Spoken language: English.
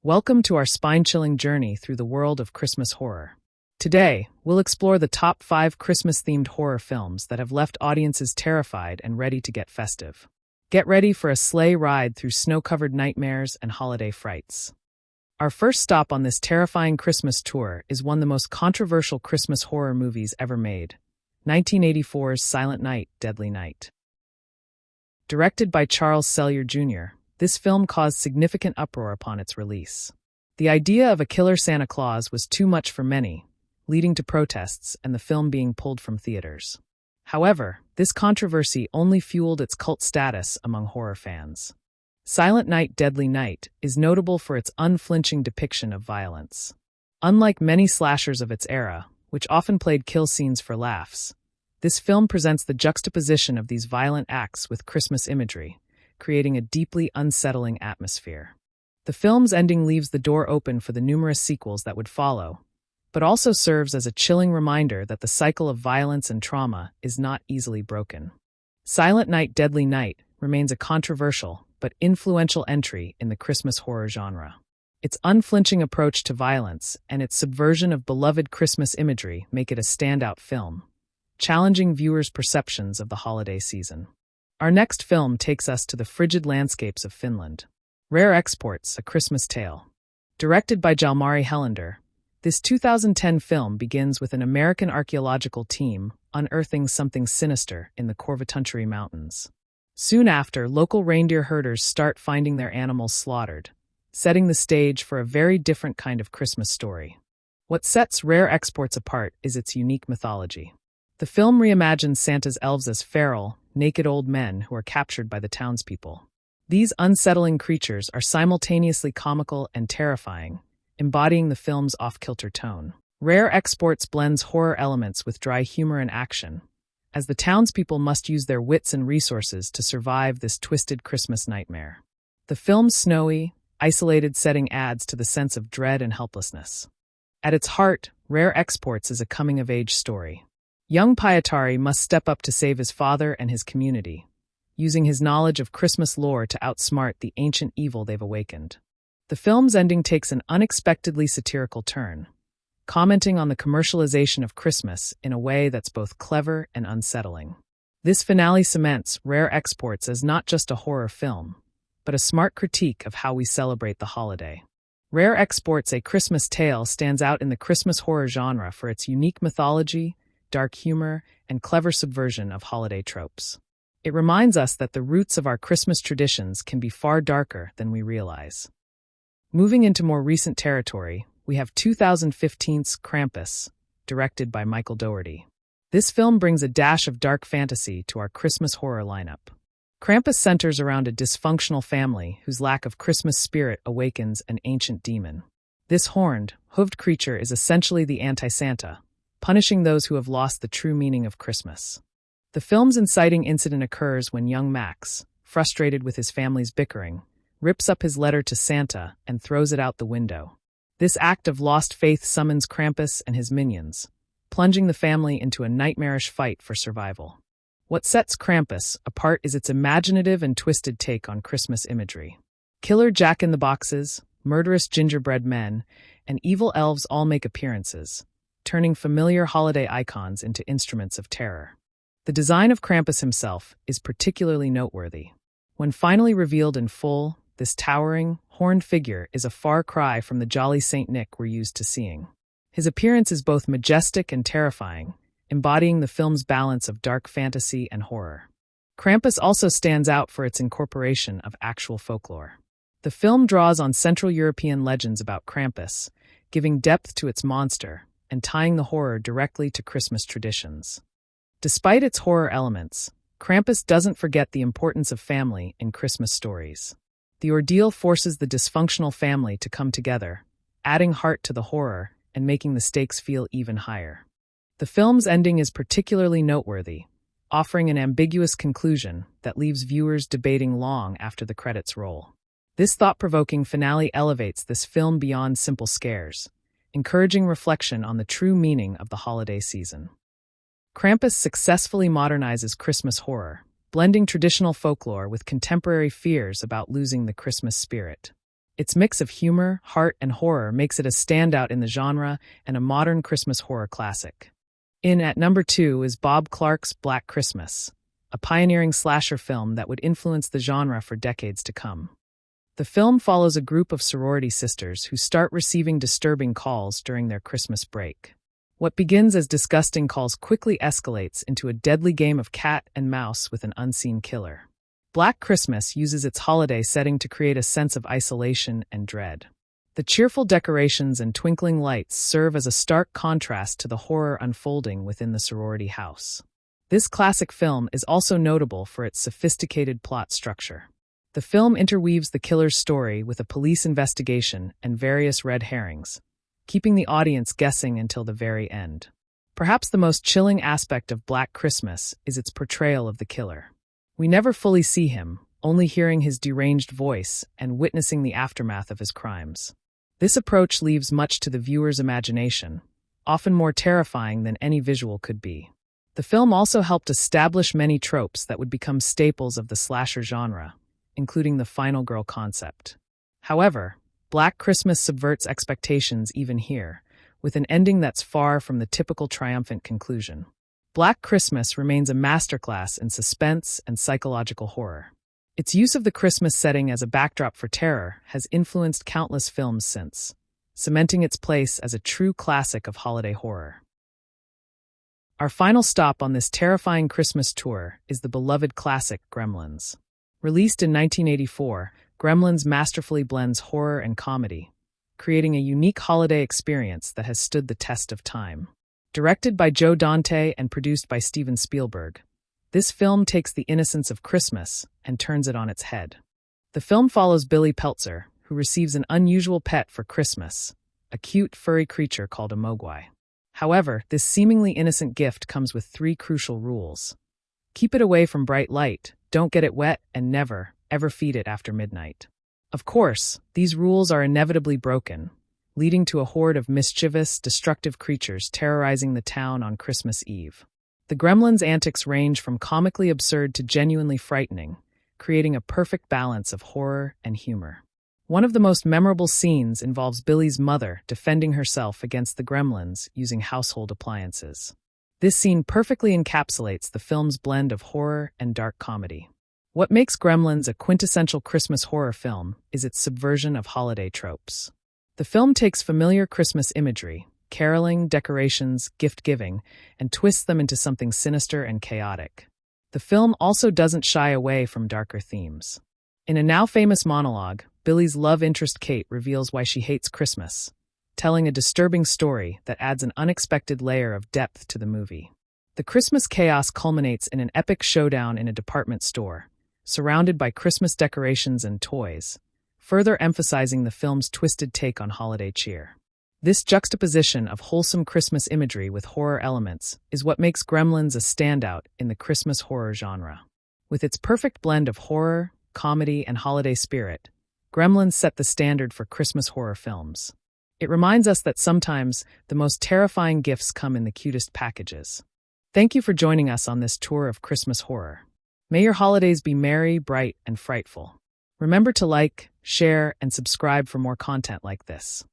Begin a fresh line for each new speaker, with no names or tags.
Welcome to our spine-chilling journey through the world of Christmas horror. Today, we'll explore the top 5 Christmas-themed horror films that have left audiences terrified and ready to get festive. Get ready for a sleigh ride through snow-covered nightmares and holiday frights. Our first stop on this terrifying Christmas tour is one of the most controversial Christmas horror movies ever made, 1984's Silent Night, Deadly Night. Directed by Charles Sellier Jr., this film caused significant uproar upon its release. The idea of a killer Santa Claus was too much for many, leading to protests and the film being pulled from theaters. However, this controversy only fueled its cult status among horror fans. Silent Night, Deadly Night is notable for its unflinching depiction of violence. Unlike many slashers of its era, which often played kill scenes for laughs, this film presents the juxtaposition of these violent acts with Christmas imagery, creating a deeply unsettling atmosphere. The film's ending leaves the door open for the numerous sequels that would follow, but also serves as a chilling reminder that the cycle of violence and trauma is not easily broken. Silent Night, Deadly Night remains a controversial but influential entry in the Christmas horror genre. Its unflinching approach to violence and its subversion of beloved Christmas imagery make it a standout film, challenging viewers' perceptions of the holiday season. Our next film takes us to the frigid landscapes of Finland. Rare Exports: A Christmas Tale. Directed by Jalmari Helander, this 2010 film begins with an American archaeological team unearthing something sinister in the Korvatunturi Mountains. Soon after, local reindeer herders start finding their animals slaughtered, setting the stage for a very different kind of Christmas story. What sets Rare Exports apart is its unique mythology. The film reimagines Santa's elves as feral, naked old men who are captured by the townspeople. These unsettling creatures are simultaneously comical and terrifying, embodying the film's off-kilter tone. Rare Exports blends horror elements with dry humor and action, as the townspeople must use their wits and resources to survive this twisted Christmas nightmare. The film's snowy, isolated setting adds to the sense of dread and helplessness. At its heart, Rare Exports is a coming-of-age story. Young Pietari must step up to save his father and his community, using his knowledge of Christmas lore to outsmart the ancient evil they've awakened. The film's ending takes an unexpectedly satirical turn, commenting on the commercialization of Christmas in a way that's both clever and unsettling. This finale cements Rare Exports as not just a horror film, but a smart critique of how we celebrate the holiday. Rare Exports: A Christmas Tale stands out in the Christmas horror genre for its unique mythology, dark humor, and clever subversion of holiday tropes. It reminds us that the roots of our Christmas traditions can be far darker than we realize. Moving into more recent territory, we have 2015's Krampus, directed by Michael Dougherty. This film brings a dash of dark fantasy to our Christmas horror lineup. Krampus centers around a dysfunctional family whose lack of Christmas spirit awakens an ancient demon. This horned, hooved creature is essentially the anti-Santa, punishing those who have lost the true meaning of Christmas. The film's inciting incident occurs when young Max, frustrated with his family's bickering, rips up his letter to Santa and throws it out the window. This act of lost faith summons Krampus and his minions, plunging the family into a nightmarish fight for survival. What sets Krampus apart is its imaginative and twisted take on Christmas imagery. Killer Jack-in-the-Boxes, murderous gingerbread men, and evil elves all make appearances, turning familiar holiday icons into instruments of terror. The design of Krampus himself is particularly noteworthy. When finally revealed in full, this towering, horned figure is a far cry from the jolly Saint Nick we're used to seeing. His appearance is both majestic and terrifying, embodying the film's balance of dark fantasy and horror. Krampus also stands out for its incorporation of actual folklore. The film draws on Central European legends about Krampus, giving depth to its monster and tying the horror directly to Christmas traditions. Despite its horror elements, Krampus doesn't forget the importance of family in Christmas stories. The ordeal forces the dysfunctional family to come together, adding heart to the horror and making the stakes feel even higher. The film's ending is particularly noteworthy, offering an ambiguous conclusion that leaves viewers debating long after the credits roll. This thought-provoking finale elevates this film beyond simple scares, encouraging reflection on the true meaning of the holiday season. Krampus successfully modernizes Christmas horror, blending traditional folklore with contemporary fears about losing the Christmas spirit. Its mix of humor, heart, and horror makes it a standout in the genre and a modern Christmas horror classic. In at number 2 is Bob Clark's Black Christmas, a pioneering slasher film that would influence the genre for decades to come. The film follows a group of sorority sisters who start receiving disturbing calls during their Christmas break. What begins as disgusting calls quickly escalates into a deadly game of cat and mouse with an unseen killer. Black Christmas uses its holiday setting to create a sense of isolation and dread. The cheerful decorations and twinkling lights serve as a stark contrast to the horror unfolding within the sorority house. This classic film is also notable for its sophisticated plot structure. The film interweaves the killer's story with a police investigation and various red herrings, keeping the audience guessing until the very end. Perhaps the most chilling aspect of Black Christmas is its portrayal of the killer. We never fully see him, only hearing his deranged voice and witnessing the aftermath of his crimes. This approach leaves much to the viewer's imagination, often more terrifying than any visual could be. The film also helped establish many tropes that would become staples of the slasher genre, including the final girl concept. However, Black Christmas subverts expectations even here, with an ending that's far from the typical triumphant conclusion. Black Christmas remains a masterclass in suspense and psychological horror. Its use of the Christmas setting as a backdrop for terror has influenced countless films since, cementing its place as a true classic of holiday horror. Our final stop on this terrifying Christmas tour is the beloved classic Gremlins. Released in 1984, Gremlins masterfully blends horror and comedy, creating a unique holiday experience that has stood the test of time. Directed by Joe Dante and produced by Steven Spielberg, this film takes the innocence of Christmas and turns it on its head. The film follows Billy Peltzer, who receives an unusual pet for Christmas, a cute, furry creature called a mogwai. However, this seemingly innocent gift comes with 3 crucial rules. Keep it away from bright light, don't get it wet, and never, ever feed it after midnight. Of course, these rules are inevitably broken, leading to a horde of mischievous, destructive creatures terrorizing the town on Christmas Eve. The Gremlins' antics range from comically absurd to genuinely frightening, creating a perfect balance of horror and humor. One of the most memorable scenes involves Billy's mother defending herself against the Gremlins using household appliances. This scene perfectly encapsulates the film's blend of horror and dark comedy. What makes Gremlins a quintessential Christmas horror film is its subversion of holiday tropes. The film takes familiar Christmas imagery, caroling, decorations, gift-giving, and twists them into something sinister and chaotic. The film also doesn't shy away from darker themes. In a now-famous monologue, Billy's love interest Kate reveals why she hates Christmas, telling a disturbing story that adds an unexpected layer of depth to the movie. The Christmas chaos culminates in an epic showdown in a department store, surrounded by Christmas decorations and toys, further emphasizing the film's twisted take on holiday cheer. This juxtaposition of wholesome Christmas imagery with horror elements is what makes Gremlins a standout in the Christmas horror genre. With its perfect blend of horror, comedy, and holiday spirit, Gremlins set the standard for Christmas horror films. It reminds us that sometimes the most terrifying gifts come in the cutest packages. Thank you for joining us on this tour of Christmas horror. May your holidays be merry, bright, and frightful. Remember to like, share, and subscribe for more content like this.